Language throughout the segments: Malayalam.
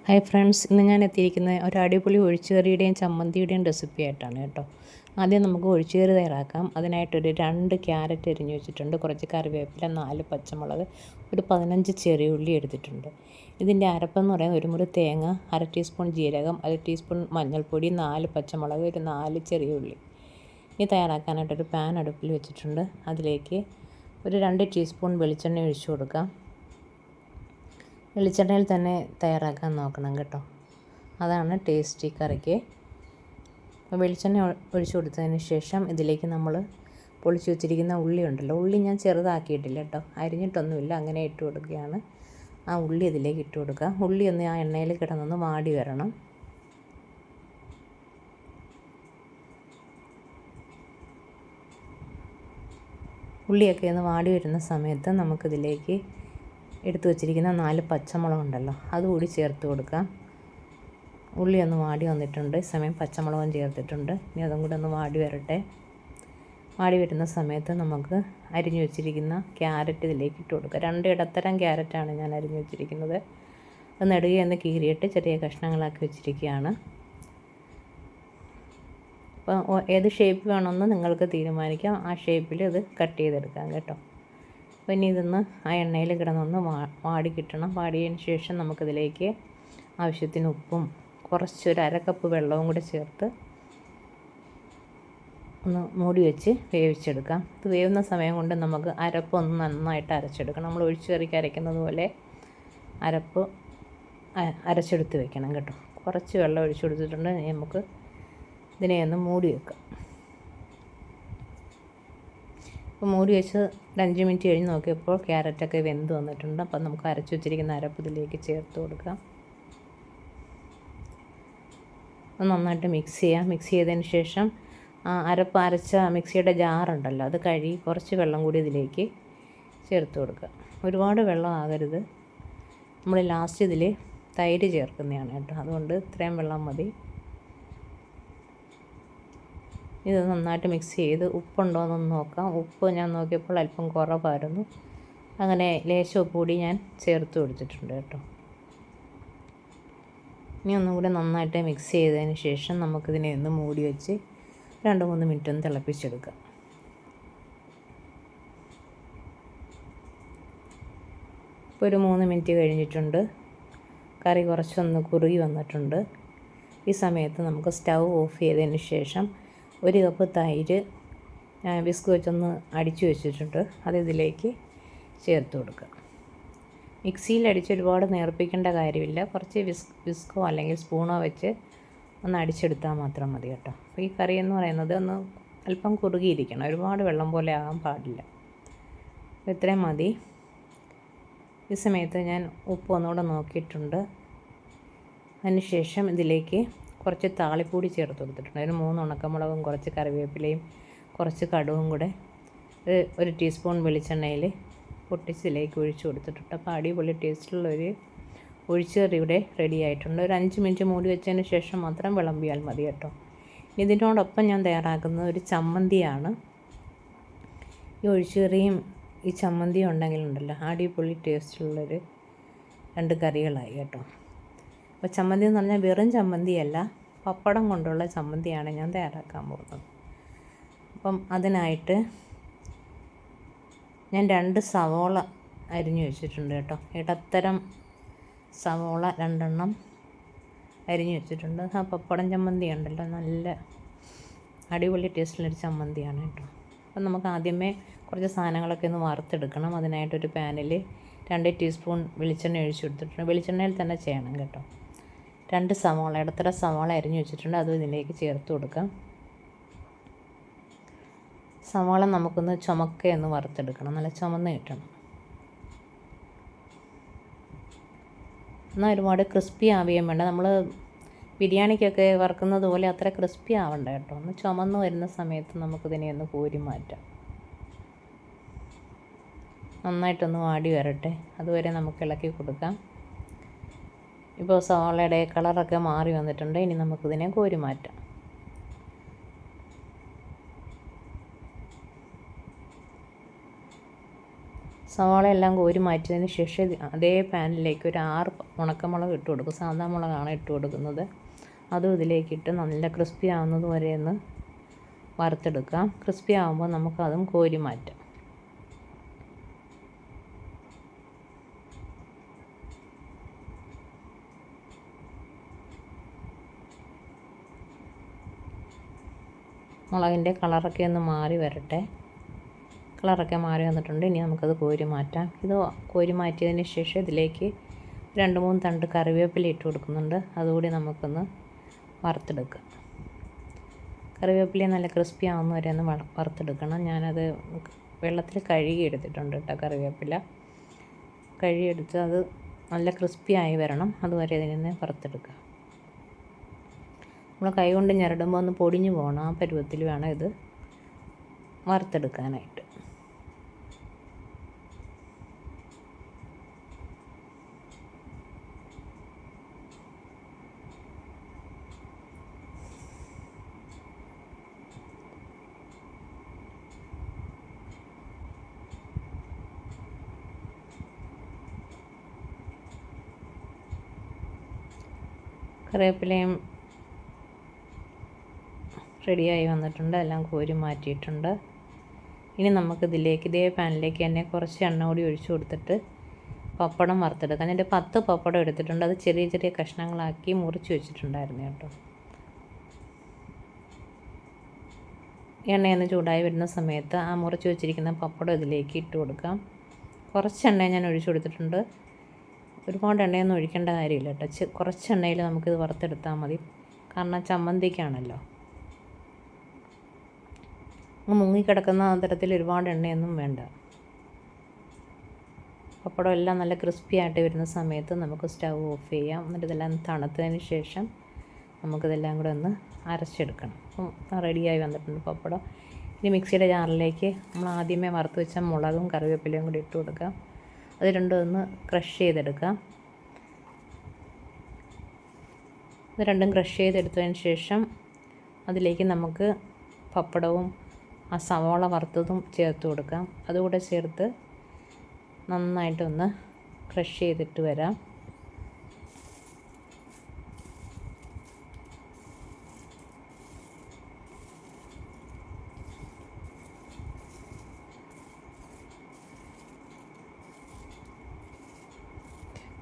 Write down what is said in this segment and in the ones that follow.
ഹായ് ഫ്രണ്ട്സ്, ഇന്ന് ഞാൻ എത്തിയിരിക്കുന്നത് ഒരു അടിപൊളി ഒഴിച്ചുകറിയുടെയും ചമ്മന്തിയുടെയും റെസിപ്പി ആയിട്ടാണ് കേട്ടോ. ആദ്യം നമുക്ക് ഒഴിച്ചുകറി തയ്യാറാക്കാം. അതിനായിട്ടൊരു 2 ക്യാരറ്റ് അരിഞ്ഞ് വെച്ചിട്ടുണ്ട്, കുറച്ച് കറിവേപ്പില, 4 പച്ചമുളക്, ഒരു 15 ചെറിയ ഉള്ളി എടുത്തിട്ടുണ്ട്. ഇതിൻ്റെ അരപ്പെന്ന് പറയുന്നത് 1 മുറി തേങ്ങ, 1/2 ടീസ്പൂൺ ജീരകം, 1 ടീസ്പൂൺ മഞ്ഞൾപ്പൊടി, 4 പച്ചമുളക്, ഒരു 4 ചെറിയ ഉള്ളി. ഇത് തയ്യാറാക്കാനായിട്ടൊരു പാൻ അടുപ്പിൽ വെച്ചിട്ടുണ്ട്. അതിലേക്ക് ഒരു 2 ടീസ്പൂൺ വെളിച്ചെണ്ണ ഒഴിച്ചു കൊടുക്കാം. വെളിച്ചെണ്ണയിൽ തന്നെ തയ്യാറാക്കാൻ നോക്കണം കേട്ടോ, അതാണ് ടേസ്റ്റി കറിക്ക്. വെളിച്ചെണ്ണ ഒഴിച്ചു കൊടുത്തതിന് ശേഷം ഇതിലേക്ക് നമ്മൾ പൊളിച്ചു വെച്ചിരിക്കുന്ന ഉള്ളി ഉണ്ടല്ലോ, ഉള്ളി ഞാൻ ചെറുതാക്കിയിട്ടില്ല കേട്ടോ, അരിഞ്ഞിട്ടൊന്നുമില്ല, അങ്ങനെ ഇട്ട് കൊടുക്കുകയാണ്. ആ ഉള്ളി ഇതിലേക്ക് ഇട്ട് കൊടുക്കുക. ഉള്ളി ഒന്ന് ആ എണ്ണയിൽ കിടന്നൊന്ന് വാടി വരണം. ഉള്ളിയൊക്കെ ഒന്ന് വാടി വരുന്ന സമയത്ത് നമുക്കിതിലേക്ക് എടുത്തു വച്ചിരിക്കുന്ന 4 പച്ചമുളക് ഉണ്ടല്ലോ, അതുകൂടി ചേർത്ത് കൊടുക്കാം. ഉള്ളി ഒന്ന് വാടി വന്നിട്ടുണ്ട്, ഈ സമയം പച്ചമുളകും ചേർത്തിട്ടുണ്ട്. ഇനി അതും കൂടി ഒന്ന് വാടി വരട്ടെ. വാടി വരുന്ന സമയത്ത് നമുക്ക് അരിഞ്ഞു വെച്ചിരിക്കുന്ന ക്യാരറ്റ് ഇതിലേക്ക് ഇട്ട് കൊടുക്കുക. 2 ഇടത്തരം ക്യാരറ്റാണ് ഞാൻ അരിഞ്ഞു വെച്ചിരിക്കുന്നത്. അത് നെടുകയൊന്ന് കീറിയിട്ട് ചെറിയ കഷ്ണങ്ങളാക്കി വെച്ചിരിക്കുകയാണ്. അപ്പോൾ ഏത് ഷേപ്പ് വേണമെന്ന് നിങ്ങൾക്ക് തീരുമാനിക്കാം, ആ ഷേപ്പിൽ ഇത് കട്ട് ചെയ്തെടുക്കാം കേട്ടോ. അപ്പോൾ ഇനി ഇതൊന്ന് ആ എണ്ണയിൽ കിടന്നൊന്ന് വാടി കിട്ടണം. വാടിയതിന് ശേഷം നമുക്കിതിലേക്ക് ആവശ്യത്തിന് ഉപ്പും കുറച്ചൊരു 1/2 കപ്പ് വെള്ളവും കൂടെ ചേർത്ത് ഒന്ന് മൂടി വെച്ച് വേവിച്ചെടുക്കാം. ഇത് വേവുന്ന സമയം കൊണ്ട് നമുക്ക് അരപ്പൊന്ന് നന്നായിട്ട് അരച്ചെടുക്കണം. നമ്മൾ ഒഴിച്ചു കറിക്ക് അരയ്ക്കുന്നത് പോലെ അരപ്പ് അരച്ചെടുത്ത് വെക്കണം കേട്ടോ. കുറച്ച് വെള്ളം ഒഴിച്ചു കൊടുത്തിട്ടുണ്ട്. നമുക്ക് ഇതിനെ ഒന്ന് മൂടി വെക്കാം. അപ്പോൾ മൂടി വെച്ച് 5 മിനിറ്റ് കഴിഞ്ഞ് നോക്കിയപ്പോൾ ക്യാരറ്റൊക്കെ വെന്ത് വന്നിട്ടുണ്ട്. അപ്പം നമുക്ക് അരച്ചു വെച്ചിരിക്കുന്ന അരപ്പ് ഇതിലേക്ക് ചേർത്ത് കൊടുക്കാം. അത് നന്നായിട്ട് മിക്സ് ചെയ്യാം. മിക്സ് ചെയ്തതിന് ശേഷം അരപ്പ് അരച്ച മിക്സിയുടെ ജാറുണ്ടല്ലോ, അത് കഴുകി കുറച്ച് വെള്ളം കൂടി ഇതിലേക്ക് ചേർത്ത് കൊടുക്കുക. ഒരുപാട് വെള്ളം ആകരുത്. നമ്മൾ ലാസ്റ്റ് ഇതിൽ തൈര് ചേർക്കുന്നതാണ് കേട്ടോ, അതുകൊണ്ട് ഇത്രയും വെള്ളം മതി. ഇത് നന്നായിട്ട് മിക്സ് ചെയ്ത് ഉപ്പുണ്ടോ എന്നൊന്ന് നോക്കാം. ഉപ്പ് ഞാൻ നോക്കിയപ്പോൾ അല്പം കുറവായിരുന്നു, അങ്ങനെ ലേശം ഉപ്പ് കൂടി ഞാൻ ചേർത്ത് കൊടുത്തിട്ടുണ്ട് കേട്ടോ. ഇനി ഒന്നും കൂടി നന്നായിട്ട് മിക്സ് ചെയ്തതിന് ശേഷം നമുക്കിതിനെ ഒന്ന് മൂടി വെച്ച് 2-3 മിനിറ്റ് ഒന്ന് തിളപ്പിച്ചെടുക്കാം. ഇപ്പോൾ ഒരു 3 മിനിറ്റ് കഴിഞ്ഞിട്ടുണ്ട്. കറി കുറച്ചൊന്ന് കുറുകി വന്നിട്ടുണ്ട്. ഈ സമയത്ത് നമുക്ക് സ്റ്റൗ ഓഫ് ചെയ്തതിന് ശേഷം 1 കപ്പ് തൈര് വിസ്ക് വെച്ചൊന്ന് അടിച്ചു വെച്ചിട്ടുണ്ട്, അത് ഇതിലേക്ക് ചേർത്ത് കൊടുക്കുക. മിക്സിയിൽ അടിച്ച് ഒരുപാട് നേർപ്പിക്കേണ്ട കാര്യമില്ല, കുറച്ച് വിസ്കോ അല്ലെങ്കിൽ സ്പൂണോ വെച്ച് ഒന്ന് അടിച്ചെടുത്താൽ മാത്രം മതി കേട്ടോ. അപ്പോൾ ഈ കറി എന്ന് പറയുന്നത് ഒന്ന് അല്പം കുറുകിയിരിക്കണം, ഒരുപാട് വെള്ളം പോലെ ആകാൻ പാടില്ല. അപ്പോൾ ഇത്രയും മതി. ഈ സമയത്ത് ഞാൻ ഉപ്പ് ഒന്നുകൂടെ നോക്കിയിട്ടുണ്ട്. അതിനുശേഷം ഇതിലേക്ക് കുറച്ച് താളിപ്പൊടി ചേർത്ത് കൊടുത്തിട്ടുണ്ട്. അതിന് 3 ഉണക്കമുളകും കുറച്ച് കറിവേപ്പിലയും കുറച്ച് കടുവും കൂടെ 1 ടീസ്പൂൺ വെളിച്ചെണ്ണയിൽ പൊട്ടിച്ചിലേക്ക് ഒഴിച്ച് കൊടുത്തിട്ടുണ്ട്. അപ്പോൾ അടിപൊളി ടേസ്റ്റുള്ളൊരു ഒഴിച്ചുകറി ഇവിടെ റെഡി ആയിട്ടുണ്ട്. ഒരു 5 മിനിറ്റ് മൂടി വെച്ചതിന് ശേഷം മാത്രം വിളമ്പിയാൽ മതി കേട്ടോ. ഇതിനോടൊപ്പം ഞാൻ തയ്യാറാക്കുന്നത് ഒരു ചമ്മന്തിയാണ്. ഈ ഒഴിച്ചുകറിയും ഈ ചമ്മന്തിയും ഉണ്ടെങ്കിലുണ്ടല്ലോ അടിപൊളി ടേസ്റ്റുള്ളൊരു 2 കറികളായി കേട്ടോ. അപ്പോൾ ചമ്മന്തി എന്ന് പറഞ്ഞാൽ വെറും ചമ്മന്തിയല്ല, പപ്പടം കൊണ്ടുള്ള ചമ്മന്തിയാണ് ഞാൻ തയ്യാറാക്കാൻ പോകുന്നത്. അപ്പം അതിനായിട്ട് ഞാൻ 2 സവോള അരിഞ്ഞു വെച്ചിട്ടുണ്ട് കേട്ടോ. ഇടത്തരം സവോള 2 എണ്ണം അരിഞ്ഞു വെച്ചിട്ടുണ്ട്. ആ പപ്പടം ചമ്മന്തി ഉണ്ടല്ലോ, നല്ല അടിപൊളി ടേസ്റ്റുള്ളൊരു ചമ്മന്തിയാണ് കേട്ടോ. അപ്പം നമുക്ക് ആദ്യമേ കുറച്ച് സാധനങ്ങളൊക്കെ ഒന്ന് വറുത്തെടുക്കണം. അതിനായിട്ടൊരു പാനിൽ 2 ടീസ്പൂൺ വെളിച്ചെണ്ണ ഒഴിച്ചു കൊടുത്തിട്ടുണ്ട്. വെളിച്ചെണ്ണയിൽ തന്നെ ചെയ്യണം കേട്ടോ. 2 സവോള, ഇടത്തര സവോള അരിഞ്ഞു വെച്ചിട്ടുണ്ട്, അതും ഇതിലേക്ക് ചേർത്ത് കൊടുക്കാം. സവോള നമുക്കൊന്ന് ചുമക്കയൊന്ന് വറുത്തെടുക്കണം, നല്ല ചുമന്ന് കിട്ടണം. എന്നാൽ ഒരുപാട് ക്രിസ്പി ആവുകയും വേണ്ട, നമ്മൾ ബിരിയാണിക്കൊക്കെ വറുക്കുന്നത് പോലെ അത്ര ക്രിസ്പി ആവണ്ട കേട്ടോ. ഒന്ന് ചുമന്ന് വരുന്ന സമയത്ത് നമുക്കിതിനെ ഒന്ന് കോരി മാറ്റാം. നന്നായിട്ടൊന്ന് വാടി വരട്ടെ, അതുവരെ നമുക്ക് ഇളക്കി കൊടുക്കാം. ഇപ്പോൾ സവാളയുടെ കളറൊക്കെ മാറി വന്നിട്ടുണ്ട്. ഇനി നമുക്കിതിനെ കോരി മാറ്റാം. സവാള എല്ലാം കോരി മാറ്റിയതിന് ശേഷം അതേ പാനിലേക്ക് ഒരു 6 ഉണക്കമുളക് ഇട്ട് കൊടുക്കും. സാധാ മുളകാണ് ഇട്ട് കൊടുക്കുന്നത്. അതും ഇതിലേക്കിട്ട് നല്ല ക്രിസ്പി ആവുന്നത് വരെ ഒന്ന് വറുത്തെടുക്കാം. ക്രിസ്പി ആകുമ്പോൾ നമുക്കതും കോരി മാറ്റാം. മുളകിൻ്റെ കളറൊക്കെ ഒന്ന് മാറി വരട്ടെ. കളറൊക്കെ മാറി വന്നിട്ടുണ്ട്. ഇനി നമുക്കത് കോരി മാറ്റാം. ഇത് കോരി മാറ്റിയതിന് ശേഷം ഇതിലേക്ക് 2-3 തണ്ട് കറിവേപ്പില ഇട്ട് കൊടുക്കുന്നുണ്ട്. അതുകൂടി നമുക്കൊന്ന് വറുത്തെടുക്കാം. കറിവേപ്പില നല്ല ക്രിസ്പി ആവുന്ന വരെ ഒന്ന് വറുത്തെടുക്കണം. ഞാനത് വെള്ളത്തിൽ കഴുകി എടുത്തിട്ടുണ്ട് കേട്ടോ. കറിവേപ്പില കഴുകിയെടുത്ത് അത് നല്ല ക്രിസ്പി ആയി വരണം. അതുവരെ ഇതിനെ വറുത്തെടുക്കാം. നമ്മൾ കൈ കൊണ്ട് ഞെരടുമ്പോൾ ഒന്ന് പൊടിഞ്ഞു പോകണം. ആ പരുവത്തിൽ വേണം ഇത് വറുത്തെടുക്കാനായിട്ട്. കറിവേപ്പിലയും റെഡിയായി വന്നിട്ടുണ്ട്. എല്ലാം കോരി മാറ്റിയിട്ടുണ്ട്. ഇനി നമുക്കിതിലേക്ക് ഇതേ പാനിലേക്ക് തന്നെ കുറച്ച് എണ്ണ കൂടി ഒഴിച്ചു കൊടുത്തിട്ട് പപ്പടം വറുത്തെടുക്കാം. ഞാൻ 10 പപ്പടം എടുത്തിട്ടുണ്ട്. അത് ചെറിയ ചെറിയ കഷ്ണങ്ങളാക്കി മുറിച്ച് വെച്ചിട്ടുണ്ടായിരുന്നു കേട്ടോ. എണ്ണയൊന്ന് ചൂടായി വരുന്ന സമയത്ത് ആ മുറിച്ച് വെച്ചിരിക്കുന്ന പപ്പടം ഇതിലേക്ക് ഇട്ട് കൊടുക്കാം. കുറച്ച് എണ്ണ ഞാൻ ഒഴിച്ചു കൊടുത്തിട്ടുണ്ട്. ഒരുപാട് എണ്ണയൊന്നും ഒഴിക്കേണ്ട കാര്യമില്ല കേട്ടോ. കുറച്ച് എണ്ണയിൽ നമുക്കിത് വറുത്തെടുത്താൽ മതി. കാരണം ചമ്മന്തിക്കാണല്ലോ. മുങ്ങിക്കിടക്കുന്ന തരത്തിൽ ഒരുപാട് എണ്ണയൊന്നും വേണ്ട. പപ്പടം എല്ലാം നല്ല ക്രിസ്പി ആയിട്ട് വരുന്ന സമയത്ത് നമുക്ക് സ്റ്റൗ ഓഫ് ചെയ്യാം. എന്നിട്ട് ഇതെല്ലാം തണുത്തതിന് ശേഷം നമുക്കിതെല്ലാം കൂടെ ഒന്ന് അരച്ചെടുക്കണം. റെഡിയായി വന്നിട്ടുണ്ട് പപ്പടം. ഇനി മിക്സിയുടെ ജാറിലേക്ക് നമ്മൾ ആദ്യമേ വറുത്ത് വെച്ച മുളകും കറിവേപ്പിലയും കൂടി ഇട്ട് കൊടുക്കാം. അത് രണ്ടും ഒന്ന് ക്രഷ് ചെയ്തെടുക്കാം. ഇത് രണ്ടും ക്രഷ് ചെയ്തെടുത്തതിന് ശേഷം അതിലേക്ക് നമുക്ക് പപ്പടവും ആ സവാള വറുത്തതും ചേർത്ത് കൊടുക്കാം. അതുകൂടെ ചേർത്ത് നന്നായിട്ടൊന്ന് ക്രഷ് ചെയ്തിട്ട് വരാം.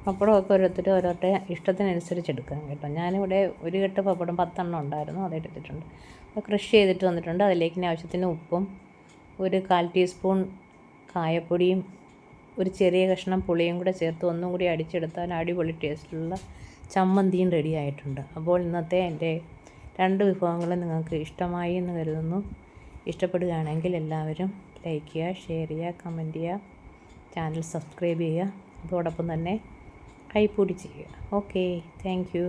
പപ്പടമൊക്കെ ഓരോരുത്തരുടെ ഇഷ്ടത്തിനനുസരിച്ച് എടുക്കാം കേട്ടോ. ഞാനിവിടെ ഒരു കെട്ട് പപ്പടം 10 എണ്ണം ഉണ്ടായിരുന്നു, അതെടുത്തിട്ടുണ്ട്. അപ്പോൾ ക്രഷ് ചെയ്തിട്ട് വന്നിട്ടുണ്ട്. അതിലേക്ക് ആവശ്യത്തിന് ഉപ്പും 1/4 ടീസ്പൂൺ കായപ്പൊടിയും ഒരു ചെറിയ കഷ്ണം പുളിയും കൂടെ ചേർത്ത് ഒന്നും കൂടി അടിച്ചെടുത്താൽ അടിപൊളി ടേസ്റ്റിലുള്ള ചമ്മന്തിയും റെഡി ആയിട്ടുണ്ട്. അപ്പോൾ ഇന്നത്തെ എൻ്റെ 2 വിഭവങ്ങളും നിങ്ങൾക്ക് ഇഷ്ടമായി എന്ന് കരുതുന്നു. ഇഷ്ടപ്പെടുകയാണെങ്കിൽ എല്ലാവരും ലൈക്ക് ചെയ്യുക, ഷെയർ ചെയ്യുക, കമൻറ്റ് ചെയ്യുക, ചാനൽ സബ്സ്ക്രൈബ് ചെയ്യുക. അതോടൊപ്പം തന്നെ കൈപ്പൊടി ചെയ്യുക. Okay, thank you.